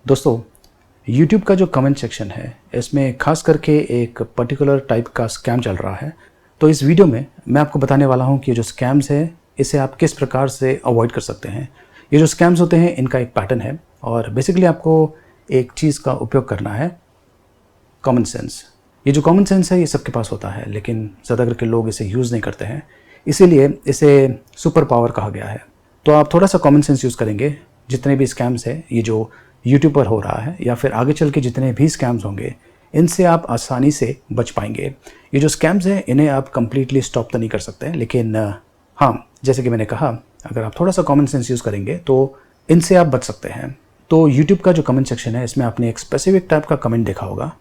दोस्तों, YouTube का जो कमेंट सेक्शन है इसमें खास करके एक पर्टिकुलर टाइप का स्कैम चल रहा है। तो इस वीडियो में मैं आपको बताने वाला हूँ कि जो स्कैम्स है इसे आप किस प्रकार से अवॉइड कर सकते हैं। ये जो स्कैम्स होते हैं इनका एक पैटर्न है और बेसिकली आपको एक चीज़ का उपयोग करना है, कॉमन सेंस। ये जो कॉमन सेंस है ये सबके पास होता है, लेकिन ज़्यादा करके लोग इसे यूज़ नहीं करते हैं, इसीलिए इसे सुपर पावर कहा गया है। तो आप थोड़ा सा कॉमन सेंस यूज़ करेंगे, जितने भी स्कैम्स हैं ये जो यूट्यूब पर हो रहा है या फिर आगे चल के जितने भी स्कैम्स होंगे इनसे आप आसानी से बच पाएंगे। ये जो स्कैम्स हैं इन्हें आप कम्प्लीटली स्टॉप तो नहीं कर सकते हैं, लेकिन हाँ, जैसे कि मैंने कहा, अगर आप थोड़ा सा कॉमन सेंस यूज़ करेंगे तो इनसे आप बच सकते हैं। तो यूट्यूब का जो कमेंट सेक्शन है इसमें आपने एक स्पेसिफिक टाइप का कमेंट देखा होगा,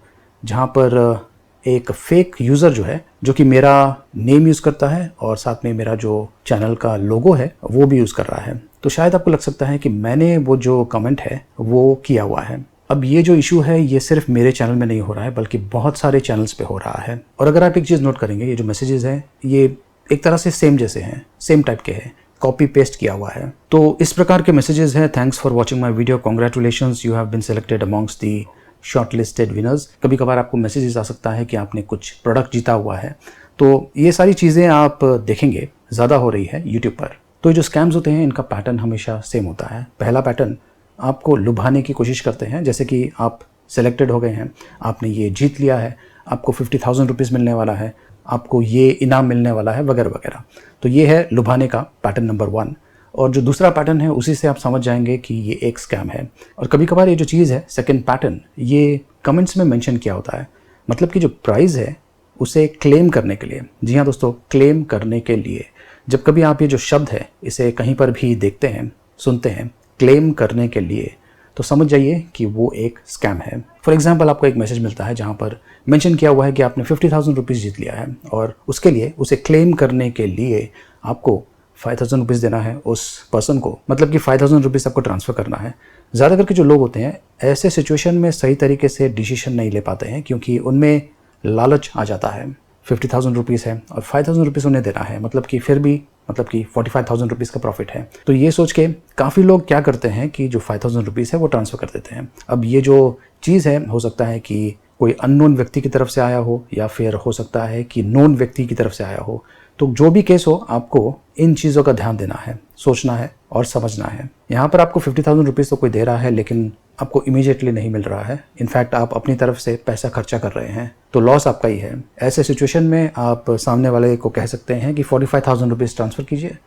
जहाँ पर एक फेक यूज़र जो है, जो कि मेरा नेम यूज़ करता है और साथ में मेरा जो चैनल का लोगो है वो भी यूज़ कर रहा है। तो शायद आपको लग सकता है कि मैंने वो जो कमेंट है वो किया हुआ है। अब ये जो इशू है ये सिर्फ मेरे चैनल में नहीं हो रहा है, बल्कि बहुत सारे चैनल्स पे हो रहा है। और अगर आप एक चीज़ नोट करेंगे, ये जो मैसेजेस हैं ये एक तरह से सेम जैसे हैं, सेम टाइप के हैं, कॉपी पेस्ट किया हुआ है। तो इस प्रकार के मैसेजेस हैं, thanks for watching my video, congratulations, you have been selected amongst the shortlisted winners. कभी कभार आपको मैसेजेस आ सकता है कि आपने कुछ प्रोडक्ट जीता हुआ है। तो ये सारी चीज़ें आप देखेंगे ज़्यादा हो रही है यूट्यूब पर। तो ये जो स्कैम्स होते हैं इनका पैटर्न हमेशा सेम होता है। पहला पैटर्न, आपको लुभाने की कोशिश करते हैं, जैसे कि आप सेलेक्टेड हो गए हैं, आपने ये जीत लिया है, आपको 50,000 रुपीज़ मिलने वाला है, आपको ये इनाम मिलने वाला है, वगैरह वगैरह। तो ये है लुभाने का पैटर्न नंबर 1। और जो दूसरा पैटर्न है उसी से आप समझ जाएंगे कि ये एक स्कैम है। और कभी कभार ये जो चीज़ है, सेकंड पैटर्न, ये कमेंट्स में मेंशन किया होता है। मतलब कि जो प्राइज़ है उसे क्लेम करने के लिए, जी हाँ दोस्तों, क्लेम करने के लिए, जब कभी आप ये जो शब्द है इसे कहीं पर भी देखते हैं, सुनते हैं, क्लेम करने के लिए, तो समझ जाइए कि वो एक स्कैम है। फॉर एग्जाम्पल, आपको एक मैसेज मिलता है जहाँ पर मेंशन किया हुआ है कि आपने 50,000 रुपीज़ जीत लिया है और उसके लिए, उसे क्लेम करने के लिए आपको 5,000 रुपीज़ देना है उस पर्सन को। मतलब कि 5,000 रुपीज़ आपको ट्रांसफ़र करना है। ज़्यादा करके जो लोग होते हैं ऐसे सिचुएशन में सही तरीके से डिसीजन नहीं ले पाते हैं, क्योंकि उनमें लालच आ जाता है। 50,000 रुपीज़ है और 5,000 रुपीज़ उन्हें देना है, मतलब कि फिर भी 45,000 रुपीज़ का प्रॉफिट है। तो ये सोच के काफ़ी लोग क्या करते हैं कि जो 5,000 रुपीज़ है वो ट्रांसफ़र कर देते हैं। अब ये जो चीज़ है, हो सकता है कि कोई अननोन व्यक्ति की तरफ से आया हो या फिर हो सकता है कि नोन व्यक्ति की तरफ से आया हो। तो जो भी केस हो, आपको इन चीज़ों का ध्यान देना है, सोचना है और समझना है। यहाँ पर आपको 50,000 रुपीज़ तो कोई दे रहा है, लेकिन आपको इमीडिएटली नहीं मिल रहा है। इनफैक्ट आप अपनी तरफ से पैसा खर्चा कर रहे हैं, तो लॉस आपका ही है। ऐसे सिचुएशन में आप सामने वाले को कह सकते हैं कि 45,000 रुपीज़ ट्रांसफ़र कीजिए,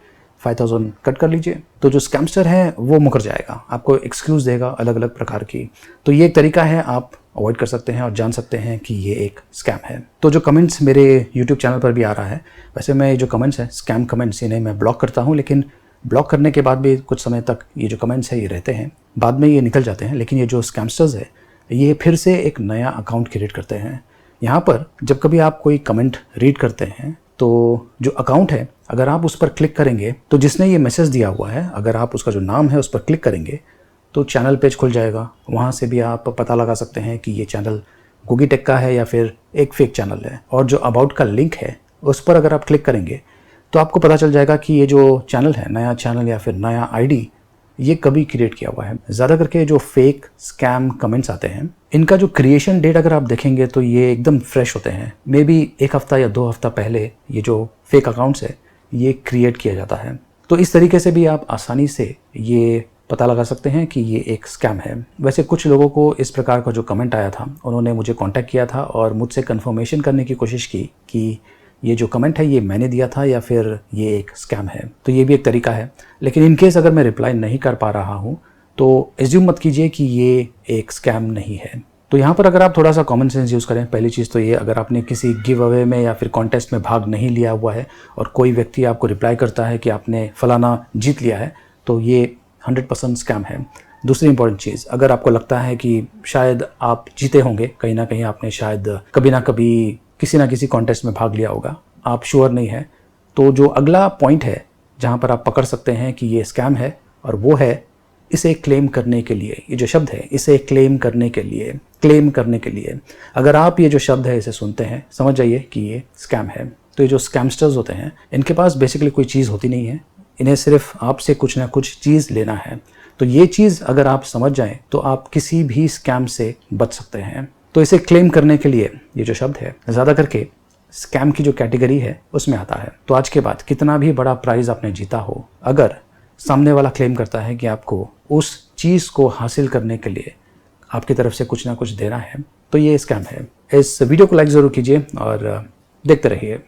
5,000 कट कर लीजिए। तो जो स्कैमस्टर है वो मुकर जाएगा, आपको एक्सक्यूज़ देगा अलग अलग प्रकार की। तो ये एक तरीका है, आप अवॉइड कर सकते हैं और जान सकते हैं कि ये एक स्कैम है। तो जो कमेंट्स मेरे यूट्यूब चैनल पर भी आ रहा है, वैसे मैं ये जो कमेंट्स हैं, स्कैम कमेंट्स, इन्हें मैं ब्लॉक करता हूँ, लेकिन ब्लॉक करने के बाद भी कुछ समय तक ये जो कमेंट्स है ये रहते हैं, बाद में ये निकल जाते हैं। लेकिन ये जो स्कैमस्टर्स है ये फिर से एक नया अकाउंट क्रिएट करते हैं। यहाँ पर जब कभी आप कोई कमेंट रीड करते हैं तो जो अकाउंट है, अगर आप उस पर क्लिक करेंगे तो जिसने ये मैसेज दिया हुआ है, अगर आप उसका जो नाम है उस पर क्लिक करेंगे तो चैनल पेज खुल जाएगा। वहाँ से भी आप पता लगा सकते हैं कि ये चैनल गुगी टेक का है या फिर एक फेक चैनल है। और जो अबाउट का लिंक है उस पर अगर आप क्लिक करेंगे तो आपको पता चल जाएगा कि ये जो चैनल है, नया चैनल या फिर नया आईडी, ये कभी क्रिएट किया हुआ है। ज़्यादा करके जो फेक स्कैम कमेंट्स आते हैं, इनका जो क्रिएशन डेट अगर आप देखेंगे तो ये एकदम फ्रेश होते हैं। मे बी 1 हफ्ता या 2 हफ्ता पहले ये जो फेक अकाउंट्स है ये क्रिएट किया जाता है। तो इस तरीके से भी आप आसानी से ये पता लगा सकते हैं कि ये एक स्कैम है। वैसे कुछ लोगों को इस प्रकार का जो कमेंट आया था, उन्होंने मुझे कांटेक्ट किया था और मुझसे कंफर्मेशन करने की कोशिश की कि ये जो कमेंट है ये मैंने दिया था या फिर ये एक स्कैम है। तो ये भी एक तरीका है। लेकिन इन केस अगर मैं रिप्लाई नहीं कर पा रहा हूँ तो एज्यूम मत कीजिए कि ये एक स्कैम नहीं है। तो यहाँ पर अगर आप थोड़ा सा कॉमन सेंस यूज़ करें, पहली चीज़ तो ये, अगर आपने किसी गिव अवे में या फिर कॉन्टेस्ट में भाग नहीं लिया हुआ है और कोई व्यक्ति आपको रिप्लाई करता है कि आपने फलाना जीत लिया है, तो ये 100% स्कैम है। दूसरी इंपॉर्टेंट चीज़, अगर आपको लगता है कि शायद आप जीते होंगे, कहीं ना कहीं आपने शायद कभी ना कभी किसी ना किसी कॉन्टेस्ट में भाग लिया होगा, आप श्योर नहीं है, तो जो अगला पॉइंट है जहाँ पर आप पकड़ सकते हैं कि ये स्कैम है, और वो है इसे क्लेम करने के लिए। ये जो शब्द है, इसे क्लेम करने के लिए, क्लेम करने के लिए, अगर आप ये जो शब्द है इसे सुनते हैं, समझ जाइए कि ये स्कैम है। तो ये जो स्कैमस्टर्स होते हैं, इनके पास बेसिकली कोई चीज़ होती नहीं है, इन्हें सिर्फ आपसे कुछ ना कुछ चीज़ लेना है। तो ये चीज़ अगर आप समझ जाएं तो आप किसी भी स्कैम से बच सकते हैं। तो इसे क्लेम करने के लिए ये जो शब्द है ज़्यादा करके स्कैम की जो कैटेगरी है उसमें आता है। तो आज के बाद कितना भी बड़ा प्राइज़ आपने जीता हो, अगर सामने वाला क्लेम करता है कि आपको उस चीज़ को हासिल करने के लिए आपकी तरफ से कुछ ना कुछ देना है, तो ये स्कैम है। इस वीडियो को लाइक ज़रूर कीजिए और देखते रहिए।